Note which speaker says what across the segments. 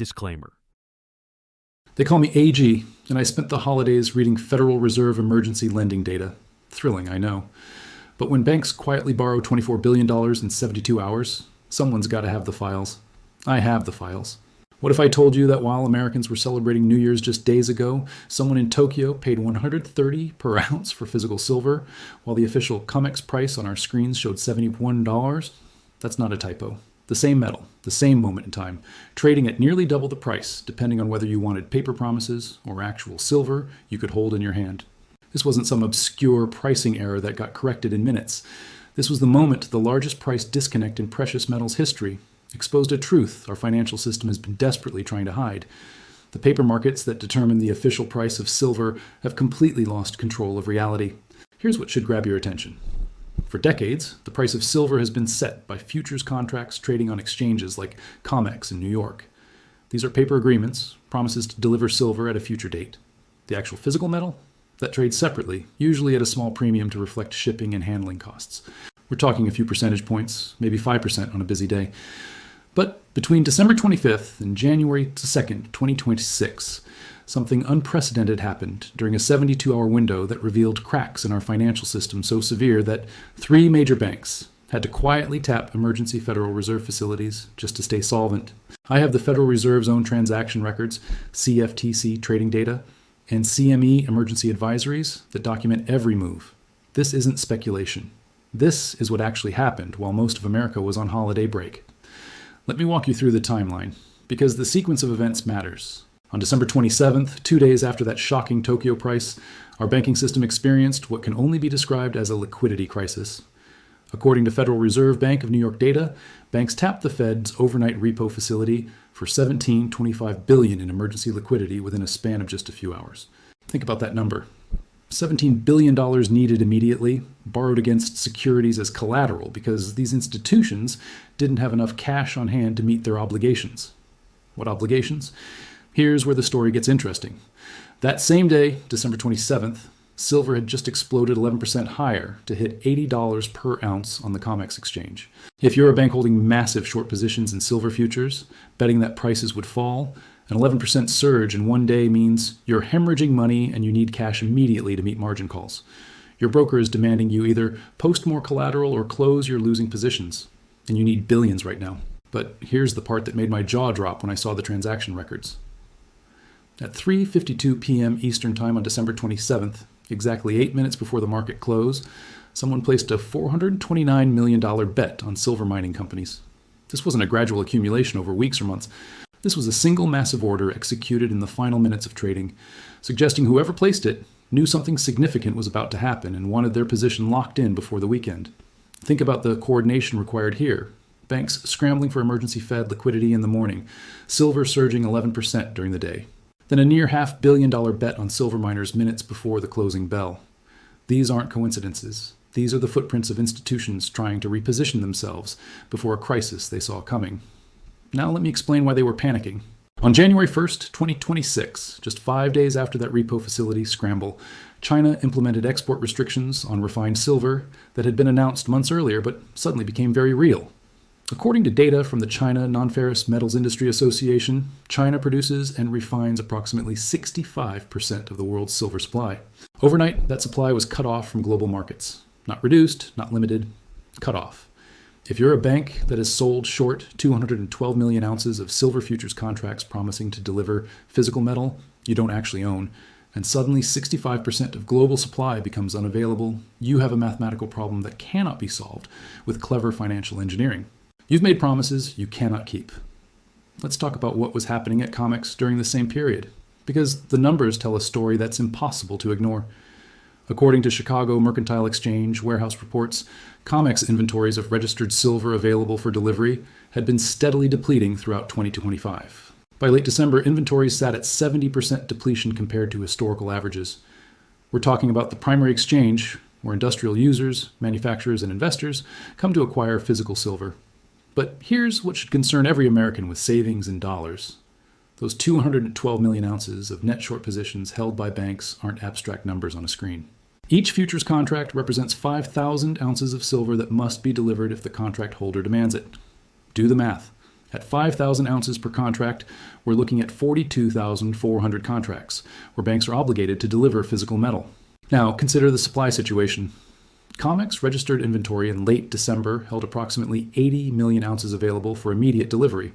Speaker 1: Disclaimer.
Speaker 2: They call me AG, and I spent the holidays reading Federal Reserve emergency lending data. Thrilling, I know. But when banks quietly borrow $24 billion in 72 hours, someone's got to have the files. I have the files. What if I told you that while Americans were celebrating New Year's just days ago, someone in Tokyo paid $130 per ounce for physical silver, while the official COMEX price on our screens showed $71? That's not a typo. The same metal, the same moment in time, trading at nearly double the price, depending on whether you wanted paper promises or actual silver you could hold in your hand. This wasn't some obscure pricing error that got corrected in minutes. This was the moment the largest price disconnect in precious metals history exposed a truth our financial system has been desperately trying to hide. The paper markets that determine the official price of silver have completely lost control of reality. Here's what should grab your attention. For decades, the price of silver has been set by futures contracts trading on exchanges like COMEX in New York. These are paper agreements, promises to deliver silver at a future date. The actual physical metal? That trades separately, usually at a small premium to reflect shipping and handling costs. We're talking a few percentage points, maybe 5% on a busy day. But between December 25th and January 2nd, 2026, something unprecedented happened during a 72-hour window that revealed cracks in our financial system so severe that 3 major banks had to quietly tap emergency Federal Reserve facilities just to stay solvent. I have the Federal Reserve's own transaction records, CFTC trading data, and CME emergency advisories that document every move. This isn't speculation. This is what actually happened while most of America was on holiday break. Let me walk you through the timeline, because the sequence of events matters. On December 27th, 2 days after that shocking Tokyo price, our banking system experienced what can only be described as a liquidity crisis. According to Federal Reserve Bank of New York data, banks tapped the Fed's overnight repo facility for $17.25 billion in emergency liquidity within a span of just a few hours. Think about that number. $17 billion needed immediately, borrowed against securities as collateral because these institutions didn't have enough cash on hand to meet their obligations. What obligations? Here's where the story gets interesting. That same day, December 27th, silver had just exploded 11% higher to hit $80 per ounce on the COMEX exchange. If you're a bank holding massive short positions in silver futures, betting that prices would fall, an 11% surge in one day means you're hemorrhaging money and you need cash immediately to meet margin calls. Your broker is demanding you either post more collateral or close your losing positions, and you need billions right now. But here's the part that made my jaw drop when I saw the transaction records. At 3:52 p.m. Eastern Time on December 27th, exactly 8 minutes before the market close, someone placed a $429 million bet on silver mining companies. This wasn't a gradual accumulation over weeks or months. This was a single massive order executed in the final minutes of trading, suggesting whoever placed it knew something significant was about to happen and wanted their position locked in before the weekend. Think about the coordination required here. Banks scrambling for emergency Fed liquidity in the morning, silver surging 11% during the day. Then a near $500 million bet on silver miners minutes before the closing bell. These aren't coincidences. These are the footprints of institutions trying to reposition themselves before a crisis they saw coming. Now let me explain why they were panicking. On January 1st, 2026, just 5 days after that repo facility scramble, China implemented export restrictions on refined silver that had been announced months earlier but suddenly became very real. According to data from the China Non-Ferrous Metals Industry Association, China produces and refines approximately 65% of the world's silver supply. Overnight, that supply was cut off from global markets. Not reduced, not limited, cut off. If you're a bank that has sold short 212 million ounces of silver futures contracts promising to deliver physical metal you don't actually own, and suddenly 65% of global supply becomes unavailable, you have a mathematical problem that cannot be solved with clever financial engineering. You've made promises you cannot keep. Let's talk about what was happening at COMEX during the same period, because the numbers tell a story that's impossible to ignore. According to Chicago Mercantile Exchange warehouse reports, COMEX inventories of registered silver available for delivery had been steadily depleting throughout 2025. By late December, inventories sat at 70% depletion compared to historical averages. We're talking about the primary exchange, where industrial users, manufacturers, and investors come to acquire physical silver. But here's what should concern every American with savings in dollars. Those 212 million ounces of net short positions held by banks aren't abstract numbers on a screen. Each futures contract represents 5,000 ounces of silver that must be delivered if the contract holder demands it. Do the math. At 5,000 ounces per contract, we're looking at 42,400 contracts, where banks are obligated to deliver physical metal. Now, consider the supply situation. COMEX registered inventory in late December held approximately 80 million ounces available for immediate delivery.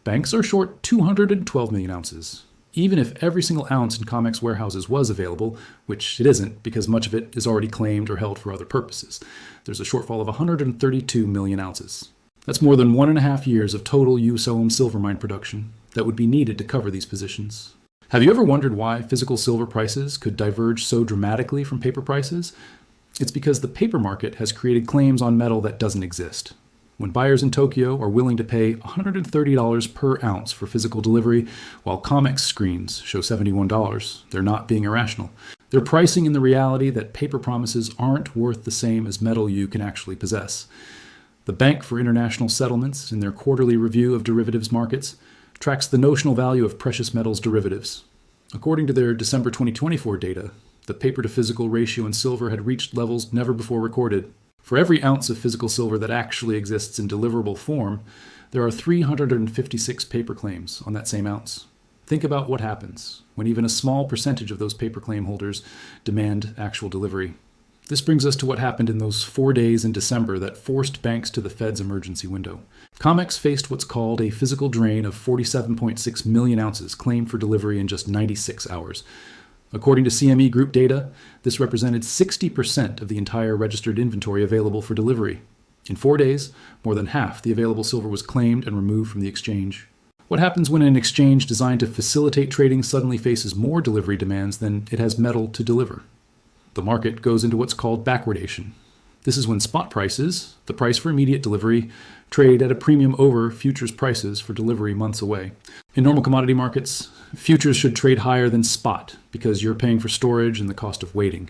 Speaker 2: Banks are short 212 million ounces. Even if every single ounce in COMEX warehouses was available, which it isn't because much of it is already claimed or held for other purposes, there's a shortfall of 132 million ounces. That's more than 1.5 years of total USOM silver mine production that would be needed to cover these positions. Have you ever wondered why physical silver prices could diverge so dramatically from paper prices? It's because the paper market has created claims on metal that doesn't exist. When buyers in Tokyo are willing to pay $130 per ounce for physical delivery, while COMEX screens show $71, they're not being irrational. They're pricing in the reality that paper promises aren't worth the same as metal you can actually possess. The Bank for International Settlements, in their quarterly review of derivatives markets, tracks the notional value of precious metals derivatives. According to their December 2024 data, the paper-to-physical ratio in silver had reached levels never before recorded. For every ounce of physical silver that actually exists in deliverable form, there are 356 paper claims on that same ounce. Think about what happens when even a small percentage of those paper claim holders demand actual delivery. This brings us to what happened in those 4 days in December that forced banks to the Fed's emergency window. COMEX faced what's called a physical drain of 47.6 million ounces claimed for delivery in just 96 hours. According to CME Group data, this represented 60% of the entire registered inventory available for delivery. In 4 days, more than half the available silver was claimed and removed from the exchange. What happens when an exchange designed to facilitate trading suddenly faces more delivery demands than it has metal to deliver? The market goes into what's called backwardation. This is when spot prices, the price for immediate delivery, trade at a premium over futures prices for delivery months away. In normal commodity markets, futures should trade higher than spot because you're paying for storage and the cost of waiting.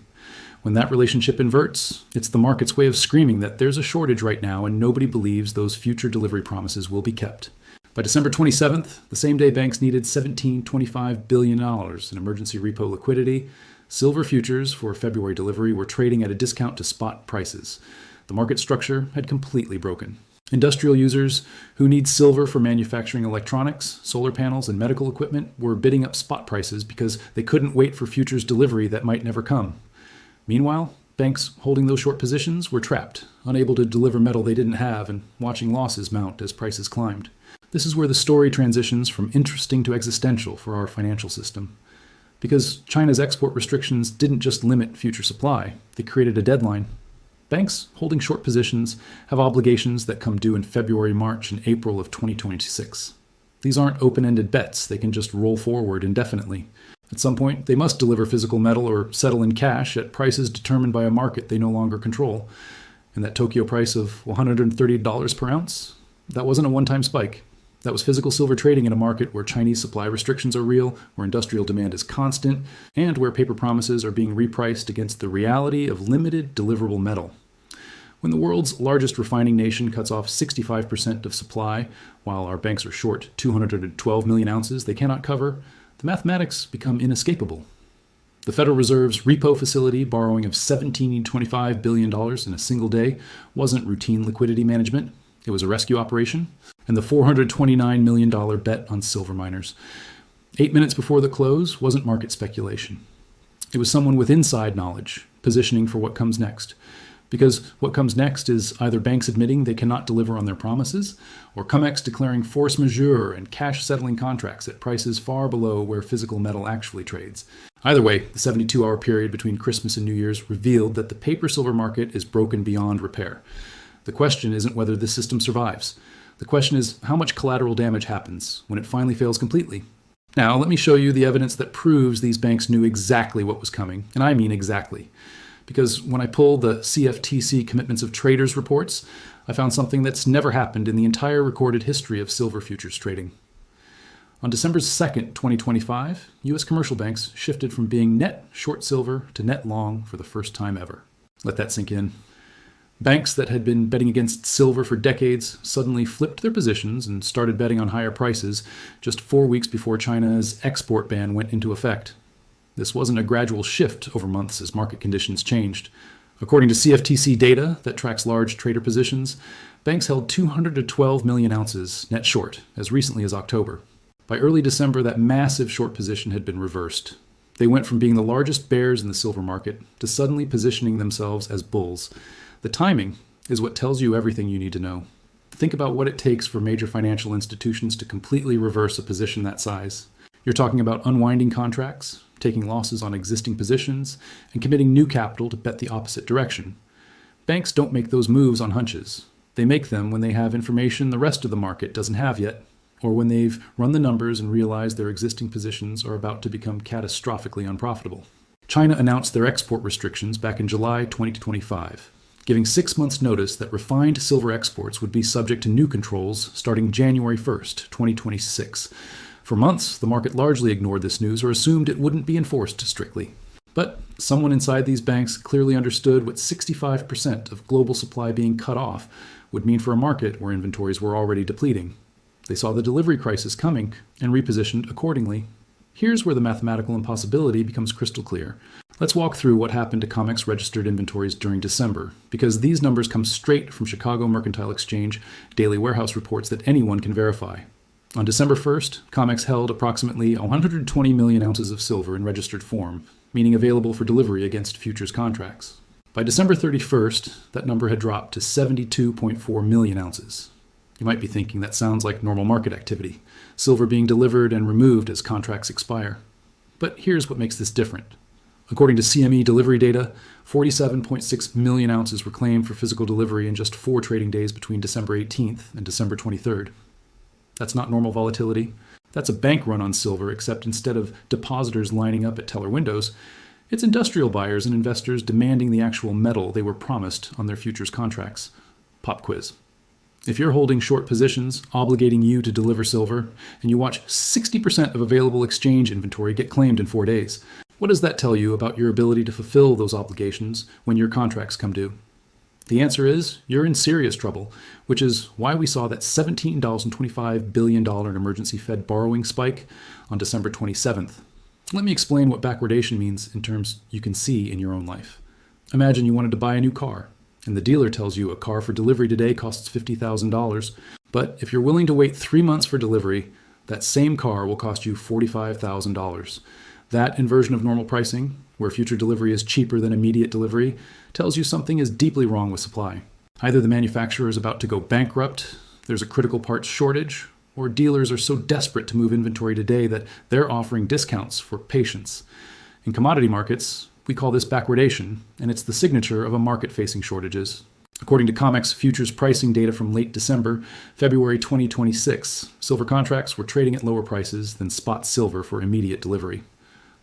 Speaker 2: When that relationship inverts, it's the market's way of screaming that there's a shortage right now and nobody believes those future delivery promises will be kept. By December 27th, the same day banks needed $17.25 billion in emergency repo liquidity. Silver futures for February delivery were trading at a discount to spot prices. The market structure had completely broken. Industrial users who need silver for manufacturing electronics, solar panels, and medical equipment were bidding up spot prices because they couldn't wait for futures delivery that might never come. Meanwhile, banks holding those short positions were trapped, unable to deliver metal they didn't have and watching losses mount as prices climbed. This is where the story transitions from interesting to existential for our financial system. Because China's export restrictions didn't just limit future supply, they created a deadline. Banks holding short positions have obligations that come due in February, March, and April of 2026. These aren't open-ended bets, they can just roll forward indefinitely. At some point, they must deliver physical metal or settle in cash at prices determined by a market they no longer control. And that Tokyo price of $130 per ounce, that wasn't a one-time spike. That was physical silver trading in a market where Chinese supply restrictions are real, where industrial demand is constant, and where paper promises are being repriced against the reality of limited deliverable metal. When the world's largest refining nation cuts off 65% of supply, while our banks are short 212 million ounces they cannot cover, the mathematics become inescapable. The Federal Reserve's repo facility borrowing of $17.25 billion in a single day wasn't routine liquidity management. It was a rescue operation, and the $429 million bet on silver miners. 8 minutes before the close wasn't market speculation. It was someone with inside knowledge, positioning for what comes next. Because what comes next is either banks admitting they cannot deliver on their promises, or COMEX declaring force majeure and cash-settling contracts at prices far below where physical metal actually trades. Either way, the 72-hour period between Christmas and New Year's revealed that the paper silver market is broken beyond repair. The question isn't whether this system survives. The question is how much collateral damage happens when it finally fails completely. Now, let me show you the evidence that proves these banks knew exactly what was coming, and I mean exactly. Because when I pulled the CFTC Commitments of Traders reports, I found something that's never happened in the entire recorded history of silver futures trading. On December 2nd, 2025, U.S. commercial banks shifted from being net short silver to net long for the first time ever. Let that sink in. Banks that had been betting against silver for decades suddenly flipped their positions and started betting on higher prices just 4 weeks before China's export ban went into effect. This wasn't a gradual shift over months as market conditions changed. According to CFTC data that tracks large trader positions, banks held 212 million ounces net short as recently as October. By early December, that massive short position had been reversed. They went from being the largest bears in the silver market to suddenly positioning themselves as bulls. The timing is what tells you everything you need to know. Think about what it takes for major financial institutions to completely reverse a position that size. You're talking about unwinding contracts, taking losses on existing positions, and committing new capital to bet the opposite direction. Banks don't make those moves on hunches. They make them when they have information the rest of the market doesn't have yet, or when they've run the numbers and realized their existing positions are about to become catastrophically unprofitable. China announced their export restrictions back in July 2025, giving 6 months' notice that refined silver exports would be subject to new controls starting January 1st, 2026. For months, the market largely ignored this news or assumed it wouldn't be enforced strictly. But someone inside these banks clearly understood what 65% of global supply being cut off would mean for a market where inventories were already depleting. They saw the delivery crisis coming and repositioned accordingly. Here's where the mathematical impossibility becomes crystal clear. Let's walk through what happened to COMEX registered inventories during December, because these numbers come straight from Chicago Mercantile Exchange daily warehouse reports that anyone can verify. On December 1st, COMEX held approximately 120 million ounces of silver in registered form, meaning available for delivery against futures contracts. By December 31st, that number had dropped to 72.4 million ounces. You might be thinking that sounds like normal market activity, silver being delivered and removed as contracts expire. But here's what makes this different. According to CME delivery data, 47.6 million ounces were claimed for physical delivery in just 4 trading days between December 18th and December 23rd. That's not normal volatility. That's a bank run on silver, except instead of depositors lining up at teller windows, it's industrial buyers and investors demanding the actual metal they were promised on their futures contracts. Pop quiz. If you're holding short positions, obligating you to deliver silver, and you watch 60% of available exchange inventory get claimed in 4 days, what does that tell you about your ability to fulfill those obligations when your contracts come due? The answer is you're in serious trouble, which is why we saw that $17.25 billion emergency Fed borrowing spike on December 27th. Let me explain what backwardation means in terms you can see in your own life. Imagine you wanted to buy a new car, and the dealer tells you a car for delivery today costs $50,000, but if you're willing to wait 3 months for delivery, that same car will cost you $45,000. That inversion of normal pricing, where future delivery is cheaper than immediate delivery, tells you something is deeply wrong with supply. Either the manufacturer is about to go bankrupt, there's a critical parts shortage, or dealers are so desperate to move inventory today that they're offering discounts for patience. In commodity markets, we call this backwardation, and it's the signature of a market facing shortages. According to COMEX futures pricing data from late December, February 2026, silver contracts were trading at lower prices than spot silver for immediate delivery.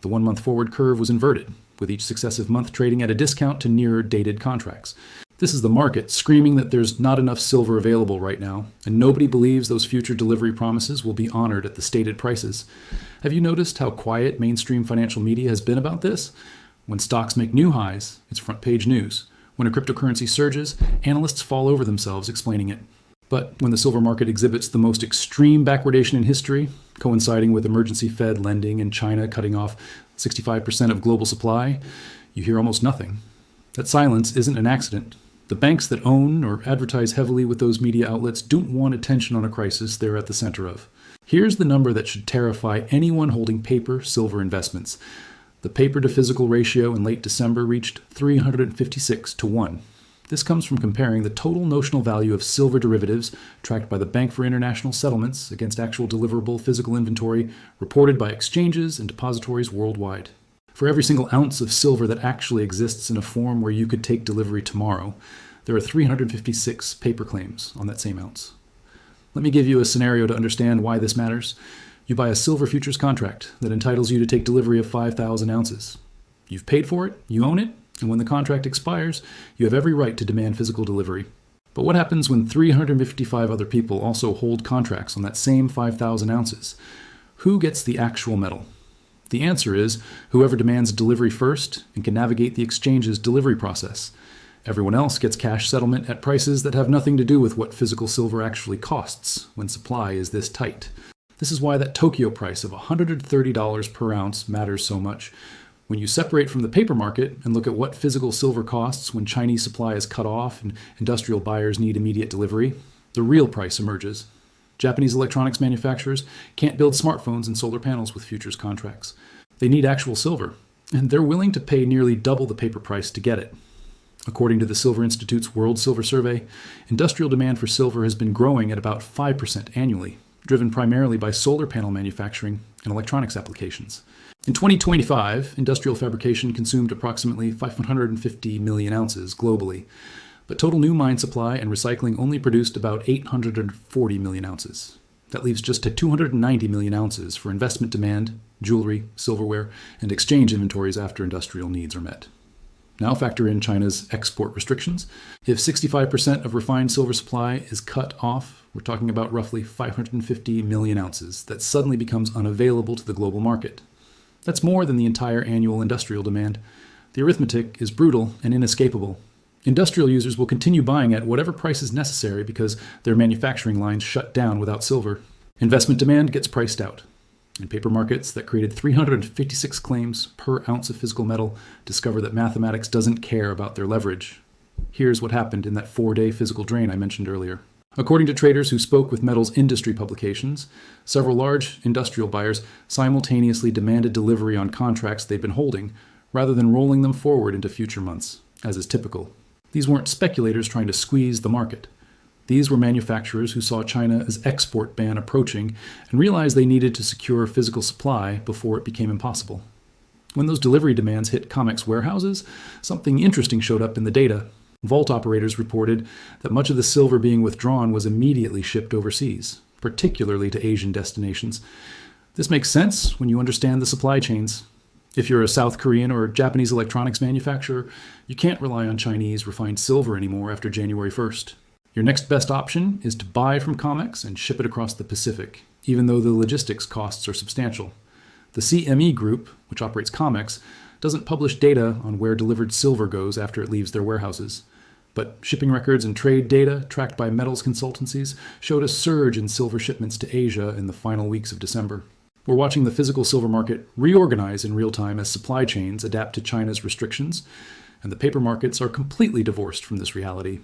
Speaker 2: The 1-month forward curve was inverted, with each successive month trading at a discount to nearer dated contracts. This is the market screaming that there's not enough silver available right now, and nobody believes those future delivery promises will be honored at the stated prices. Have you noticed how quiet mainstream financial media has been about this? When stocks make new highs, it's front page news. When a cryptocurrency surges, analysts fall over themselves explaining it. But when the silver market exhibits the most extreme backwardation in history, coinciding with emergency Fed lending and China cutting off 65% of global supply, you hear almost nothing. That silence isn't an accident. The banks that own or advertise heavily with those media outlets don't want attention on a crisis they're at the center of. Here's the number that should terrify anyone holding paper silver investments. The paper to physical ratio in late December reached 356 to 1. This comes from comparing the total notional value of silver derivatives tracked by the Bank for International Settlements against actual deliverable physical inventory reported by exchanges and depositories worldwide. For every single ounce of silver that actually exists in a form where you could take delivery tomorrow, there are 356 paper claims on that same ounce. Let me give you a scenario to understand why this matters. You buy a silver futures contract that entitles you to take delivery of 5,000 ounces. You've paid for it, you own it, and when the contract expires, you have every right to demand physical delivery. But what happens when 355 other people also hold contracts on that same 5,000 ounces? Who gets the actual metal? The answer is whoever demands delivery first and can navigate the exchange's delivery process. Everyone else gets cash settlement at prices that have nothing to do with what physical silver actually costs when supply is this tight. This is why that Tokyo price of $130 per ounce matters so much. When you separate from the paper market and look at what physical silver costs when Chinese supply is cut off and industrial buyers need immediate delivery, the real price emerges. Japanese electronics manufacturers can't build smartphones and solar panels with futures contracts. They need actual silver, and they're willing to pay nearly double the paper price to get it. According to the Silver Institute's World Silver Survey, industrial demand for silver has been growing at about 5% annually, driven primarily by solar panel manufacturing and electronics applications. In 2025, industrial fabrication consumed approximately 550 million ounces globally, but total new mine supply and recycling only produced about 840 million ounces. That leaves just 290 million ounces for investment demand, jewelry, silverware, and exchange inventories after industrial needs are met. Now factor in China's export restrictions. If 65% of refined silver supply is cut off, we're talking about roughly 550 million ounces that suddenly becomes unavailable to the global market. That's more than the entire annual industrial demand. The arithmetic is brutal and inescapable. Industrial users will continue buying at whatever price is necessary because their manufacturing lines shut down without silver. Investment demand gets priced out. And paper markets that created 356 claims per ounce of physical metal discover that mathematics doesn't care about their leverage. Here's what happened in that 4-day physical drain I mentioned earlier. According to traders who spoke with metals industry publications, several large industrial buyers simultaneously demanded delivery on contracts they'd been holding, rather than rolling them forward into future months, as is typical. These weren't speculators trying to squeeze the market. These were manufacturers who saw China's export ban approaching and realized they needed to secure physical supply before it became impossible. When those delivery demands hit COMEX warehouses, something interesting showed up in the data. Vault operators reported that much of the silver being withdrawn was immediately shipped overseas, particularly to Asian destinations. This makes sense when you understand the supply chains. If you're a South Korean or Japanese electronics manufacturer, you can't rely on Chinese refined silver anymore after January 1st. Your next best option is to buy from COMEX and ship it across the Pacific, even though the logistics costs are substantial. The CME Group, which operates COMEX, doesn't publish data on where delivered silver goes after it leaves their warehouses. But shipping records and trade data tracked by metals consultancies showed a surge in silver shipments to Asia in the final weeks of December. We're watching the physical silver market reorganize in real time as supply chains adapt to China's restrictions, and the paper markets are completely divorced from this reality.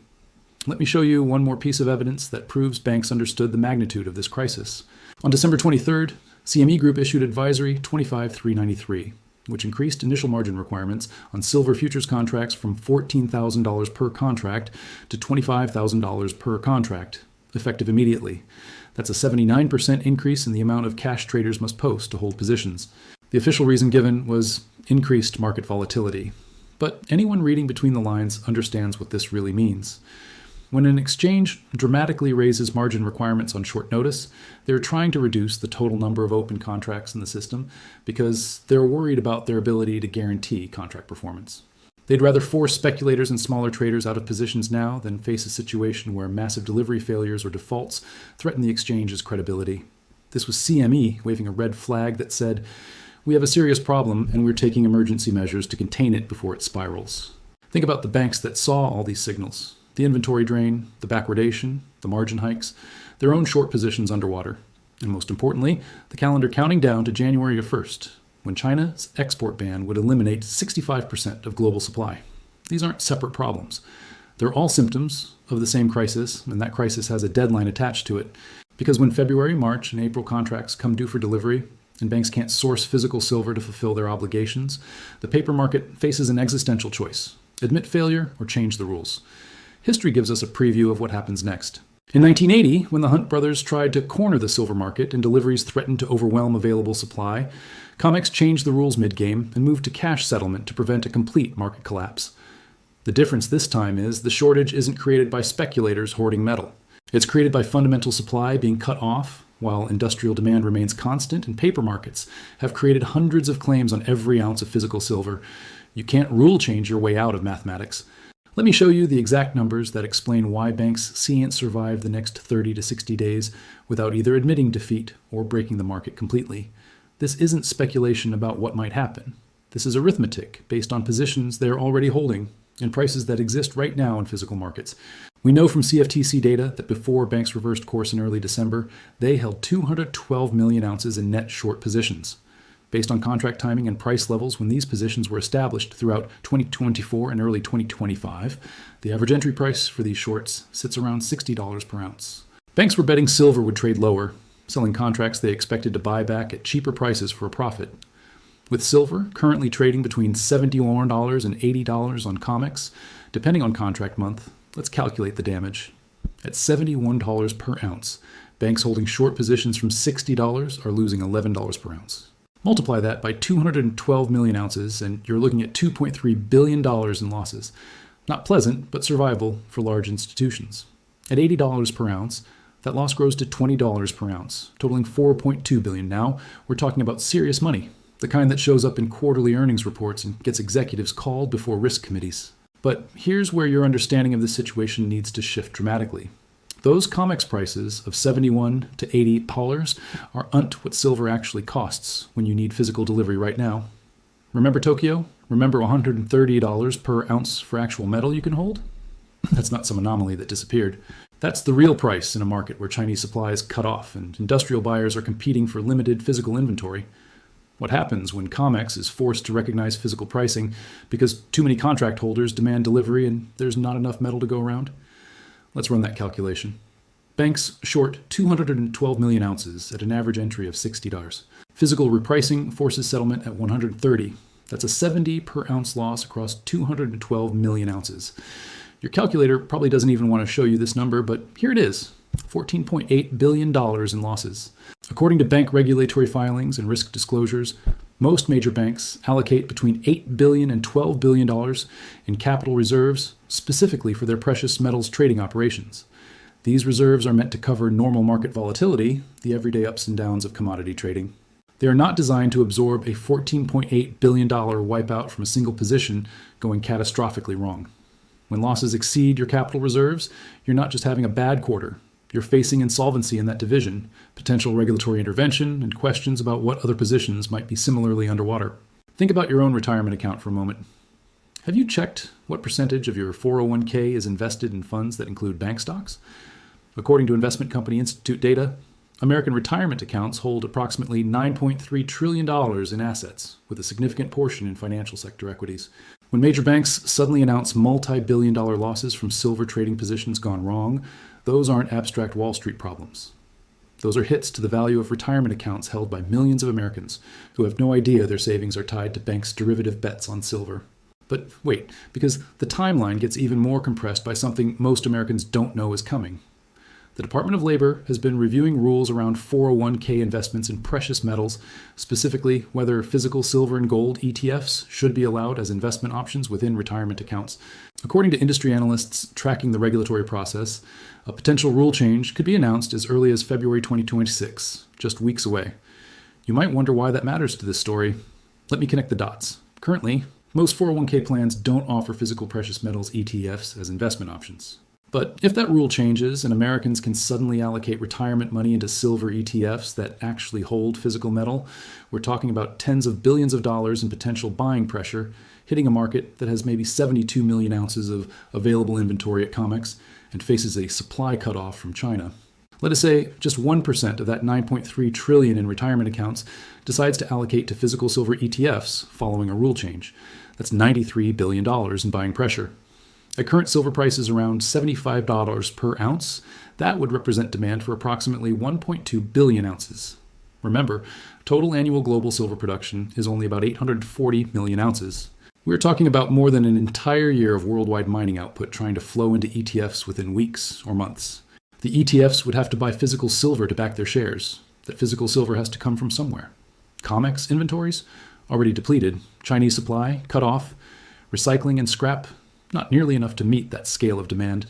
Speaker 2: Let me show you one more piece of evidence that proves banks understood the magnitude of this crisis. On December 23rd, CME Group issued Advisory 25393, which increased initial margin requirements on silver futures contracts from $14,000 per contract to $25,000 per contract, effective immediately. That's a 79% increase in the amount of cash traders must post to hold positions. The official reason given was increased market volatility. But anyone reading between the lines understands what this really means. When an exchange dramatically raises margin requirements on short notice, they're trying to reduce the total number of open contracts in the system because they're worried about their ability to guarantee contract performance. They'd rather force speculators and smaller traders out of positions now than face a situation where massive delivery failures or defaults threaten the exchange's credibility. This was CME waving a red flag that said, "We have a serious problem and we're taking emergency measures to contain it before it spirals." Think about the banks that saw all these signals. The inventory drain, the backwardation, the margin hikes, their own short positions underwater, and most importantly, the calendar counting down to January 1st, when China's export ban would eliminate 65% of global supply. These aren't separate problems. They're all symptoms of the same crisis, and that crisis has a deadline attached to it. Because when February, March, and April contracts come due for delivery, and banks can't source physical silver to fulfill their obligations, the paper market faces an existential choice: admit failure or change the rules. History gives us a preview of what happens next. In 1980, when the Hunt brothers tried to corner the silver market and deliveries threatened to overwhelm available supply, COMEX changed the rules mid-game and moved to cash settlement to prevent a complete market collapse. The difference this time is the shortage isn't created by speculators hoarding metal. It's created by fundamental supply being cut off, while industrial demand remains constant and paper markets have created hundreds of claims on every ounce of physical silver. You can't rule change your way out of mathematics. Let me show you the exact numbers that explain why banks can't survive the next 30 to 60 days without either admitting defeat or breaking the market completely. This isn't speculation about what might happen. This is arithmetic based on positions they're already holding and prices that exist right now in physical markets. We know from CFTC data that before banks reversed course in early December, they held 212 million ounces in net short positions. Based on contract timing and price levels when these positions were established throughout 2024 and early 2025, the average entry price for these shorts sits around $60 per ounce. Banks were betting silver would trade lower, selling contracts they expected to buy back at cheaper prices for a profit. With silver currently trading between $71 and $80 on COMEX, depending on contract month, let's calculate the damage. At $71 per ounce, banks holding short positions from $60 are losing $11 per ounce. Multiply that by 212 million ounces, and you're looking at $2.3 billion in losses. Not pleasant, but survivable for large institutions. At $80 per ounce, that loss grows to $20 per ounce, totaling $4.2 billion. Now, we're talking about serious money, the kind that shows up in quarterly earnings reports and gets executives called before risk committees. But here's where your understanding of the situation needs to shift dramatically. Those COMEX prices of $71 to $80 aren't what silver actually costs when you need physical delivery right now. Remember Tokyo? Remember $130 per ounce for actual metal you can hold? That's not some anomaly that disappeared. That's the real price in a market where Chinese supply is cut off and industrial buyers are competing for limited physical inventory. What happens when COMEX is forced to recognize physical pricing because too many contract holders demand delivery and there's not enough metal to go around? Let's run that calculation. Banks short 212 million ounces at an average entry of $60. Physical repricing forces settlement at 130. That's a 70 per ounce loss across 212 million ounces. Your calculator probably doesn't even want to show you this number, but here it is. $14.8 billion in losses. According to bank regulatory filings and risk disclosures, most major banks allocate between $8 billion and $12 billion in capital reserves specifically for their precious metals trading operations. These reserves are meant to cover normal market volatility, the everyday ups and downs of commodity trading. They are not designed to absorb a $14.8 billion wipeout from a single position going catastrophically wrong. When losses exceed your capital reserves, you're not just having a bad quarter. You're facing insolvency in that division, potential regulatory intervention, and questions about what other positions might be similarly underwater. Think about your own retirement account for a moment. Have you checked what percentage of your 401k is invested in funds that include bank stocks? According to Investment Company Institute data, American retirement accounts hold approximately $9.3 trillion in assets, with a significant portion in financial sector equities. When major banks suddenly announce multi-billion-dollar losses from silver trading positions gone wrong, those aren't abstract Wall Street problems. Those are hits to the value of retirement accounts held by millions of Americans who have no idea their savings are tied to banks' derivative bets on silver. But wait, because the timeline gets even more compressed by something most Americans don't know is coming. The Department of Labor has been reviewing rules around 401k investments in precious metals, specifically whether physical silver and gold ETFs should be allowed as investment options within retirement accounts. According to industry analysts tracking the regulatory process, a potential rule change could be announced as early as February 2026, just weeks away. You might wonder why that matters to this story. Let me connect the dots. Currently, most 401k plans don't offer physical precious metals ETFs as investment options. But if that rule changes and Americans can suddenly allocate retirement money into silver ETFs that actually hold physical metal, we're talking about tens of billions of dollars in potential buying pressure, hitting a market that has maybe 72 million ounces of available inventory at COMEX and faces a supply cutoff from China. Let us say just 1% of that 9.3 trillion in retirement accounts decides to allocate to physical silver ETFs following a rule change. That's $93 billion in buying pressure. At current silver prices around $75 per ounce, that would represent demand for approximately 1.2 billion ounces. Remember, total annual global silver production is only about 840 million ounces. We're talking about more than an entire year of worldwide mining output trying to flow into ETFs within weeks or months. The ETFs would have to buy physical silver to back their shares. That physical silver has to come from somewhere. COMEX inventories? Already depleted. Chinese supply? Cut off. Recycling and scrap? Not nearly enough to meet that scale of demand.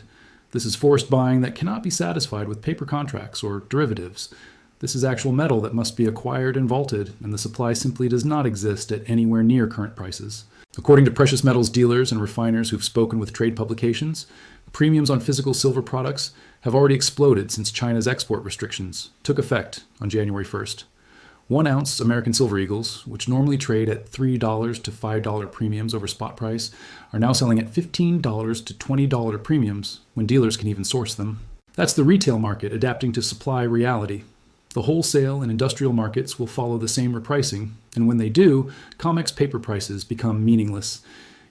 Speaker 2: This is forced buying that cannot be satisfied with paper contracts or derivatives. This is actual metal that must be acquired and vaulted, and the supply simply does not exist at anywhere near current prices. According to precious metals dealers and refiners who've spoken with trade publications, premiums on physical silver products have already exploded since China's export restrictions took effect on January 1st. 1 ounce American Silver Eagles, which normally trade at $3 to $5 premiums over spot price, are now selling at $15 to $20 premiums when dealers can even source them. That's the retail market adapting to supply reality. The wholesale and industrial markets will follow the same repricing, and when they do, COMEX paper prices become meaningless.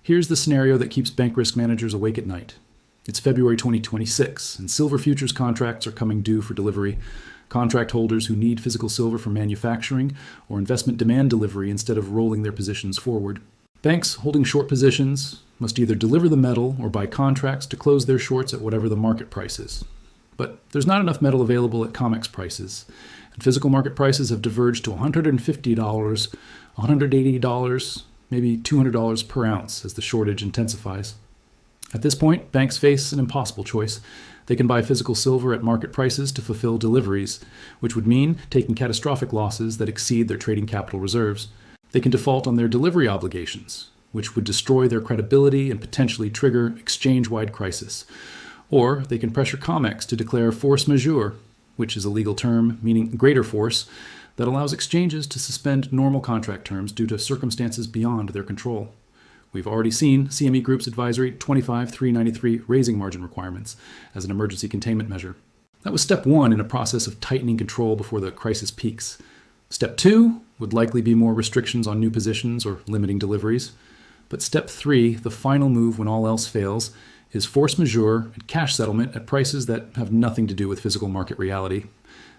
Speaker 2: Here's the scenario that keeps bank risk managers awake at night. It's February 2026, and silver futures contracts are coming due for delivery. Contract holders who need physical silver for manufacturing or investment demand delivery instead of rolling their positions forward. Banks holding short positions must either deliver the metal or buy contracts to close their shorts at whatever the market price is. But there's not enough metal available at COMEX prices, and physical market prices have diverged to $150, $180, maybe $200 per ounce as the shortage intensifies. At this point, banks face an impossible choice. They can buy physical silver at market prices to fulfill deliveries, which would mean taking catastrophic losses that exceed their trading capital reserves. They can default on their delivery obligations, which would destroy their credibility and potentially trigger exchange-wide crisis. Or they can pressure COMEX to declare force majeure, which is a legal term meaning greater force, that allows exchanges to suspend normal contract terms due to circumstances beyond their control. We've already seen CME Group's advisory 25-393 raising margin requirements as an emergency containment measure. That was step one in a process of tightening control before the crisis peaks. Step two would likely be more restrictions on new positions or limiting deliveries. But step three, the final move when all else fails, is force majeure and cash settlement at prices that have nothing to do with physical market reality.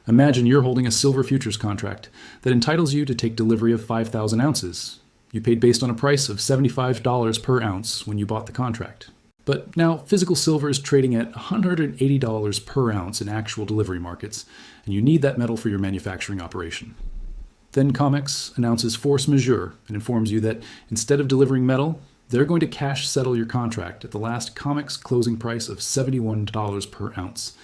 Speaker 2: Imagine you're holding a silver futures contract that entitles you to take delivery of 5,000 ounces. You paid based on a price of $75 per ounce when you bought the contract. But now physical silver is trading at $180 per ounce in actual delivery markets, and you need that metal for your manufacturing operation. Then COMEX announces force majeure and informs you that instead of delivering metal, they're going to cash settle your contract at the last COMEX closing price of $71 per ounce.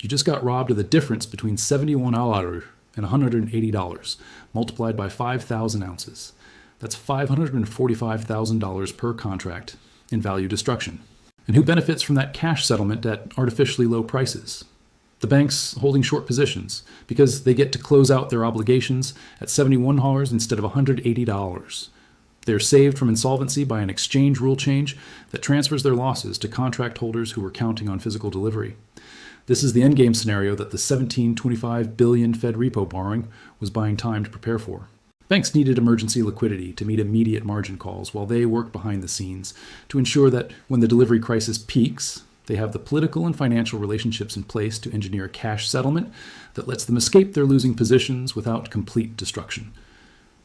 Speaker 2: You just got robbed of the difference between $71 and $180, multiplied by 5,000 ounces. That's $545,000 per contract in value destruction. And who benefits from that cash settlement at artificially low prices? The banks holding short positions because they get to close out their obligations at $71 instead of $180. They're saved from insolvency by an exchange rule change that transfers their losses to contract holders who were counting on physical delivery. This is the endgame scenario that the $17.25 billion Fed repo borrowing was buying time to prepare for. Banks needed emergency liquidity to meet immediate margin calls while they work behind the scenes to ensure that when the delivery crisis peaks, they have the political and financial relationships in place to engineer a cash settlement that lets them escape their losing positions without complete destruction.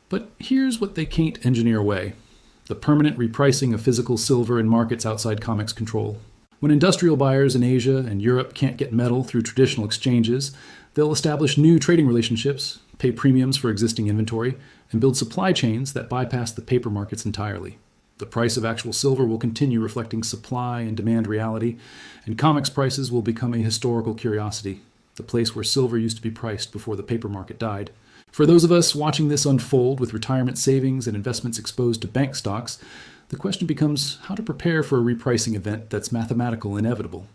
Speaker 2: But here's what they can't engineer away: the permanent repricing of physical silver in markets outside COMEX control. When industrial buyers in Asia and Europe can't get metal through traditional exchanges, they'll establish new trading relationships, pay premiums for existing inventory, and build supply chains that bypass the paper markets entirely. The price of actual silver will continue reflecting supply and demand reality, and COMEX prices will become a historical curiosity, the place where silver used to be priced before the paper market died. For those of us watching this unfold with retirement savings and investments exposed to bank stocks, the question becomes how to prepare for a repricing event that's mathematical inevitable.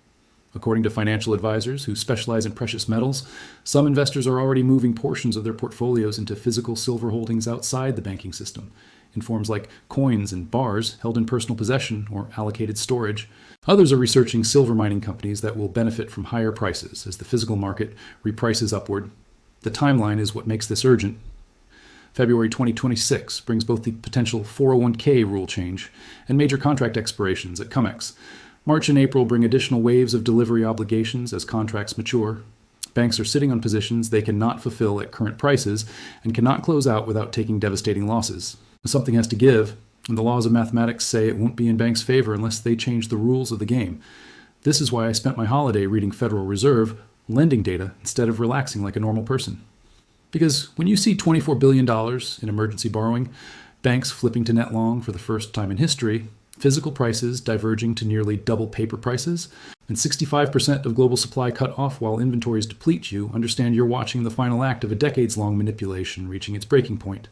Speaker 2: According to financial advisors who specialize in precious metals, some investors are already moving portions of their portfolios into physical silver holdings outside the banking system, in forms like coins and bars held in personal possession or allocated storage. Others are researching silver mining companies that will benefit from higher prices as the physical market reprices upward. The timeline is what makes this urgent. February 2026 brings both the potential 401k rule change and major contract expirations at COMEX. March and April bring additional waves of delivery obligations as contracts mature. Banks are sitting on positions they cannot fulfill at current prices and cannot close out without taking devastating losses. Something has to give, and the laws of mathematics say it won't be in banks' favor unless they change the rules of the game. This is why I spent my holiday reading Federal Reserve lending data instead of relaxing like a normal person. Because when you see $24 billion in emergency borrowing, banks flipping to net long for the first time in history, physical prices diverging to nearly double paper prices, and 65% of global supply cut off while inventories deplete, you understand you're watching the final act of a decades-long manipulation reaching its breaking point.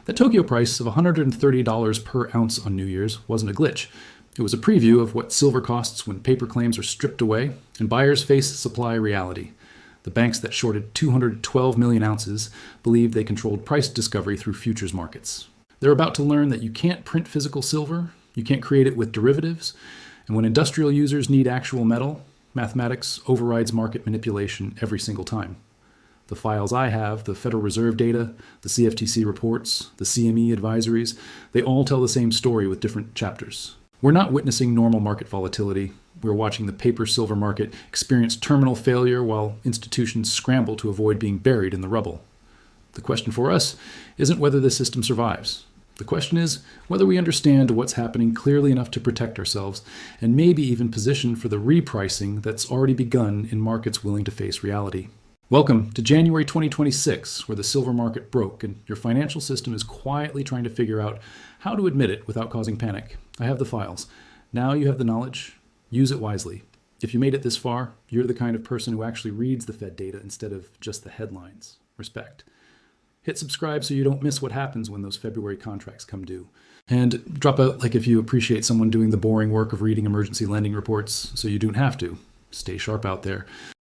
Speaker 2: The Tokyo price of $130 per ounce on New Year's wasn't a glitch. It was a preview of what silver costs when paper claims are stripped away and buyers face supply reality. The banks that shorted 212 million ounces believed they controlled price discovery through futures markets. They're about to learn that you can't print physical silver, you can't create it with derivatives, and when industrial users need actual metal, mathematics overrides market manipulation every single time. The files I have, the Federal Reserve data, the CFTC reports, the CME advisories, they all tell the same story with different chapters. We're not witnessing normal market volatility. We're watching the paper silver market experience terminal failure while institutions scramble to avoid being buried in the rubble. The question for us isn't whether the system survives. The question is whether we understand what's happening clearly enough to protect ourselves and maybe even position for the repricing that's already begun in markets willing to face reality. Welcome to January 2026, where the silver market broke and your financial system is quietly trying to figure out how to admit it without causing panic. I have the files. Now you have the knowledge. Use it wisely. If you made it this far, you're the kind of person who actually reads the Fed data instead of just the headlines. Respect. Hit subscribe so you don't miss what happens when those February contracts come due. And drop a like if you appreciate someone doing the boring work of reading emergency lending reports so you don't have to. Stay sharp out there.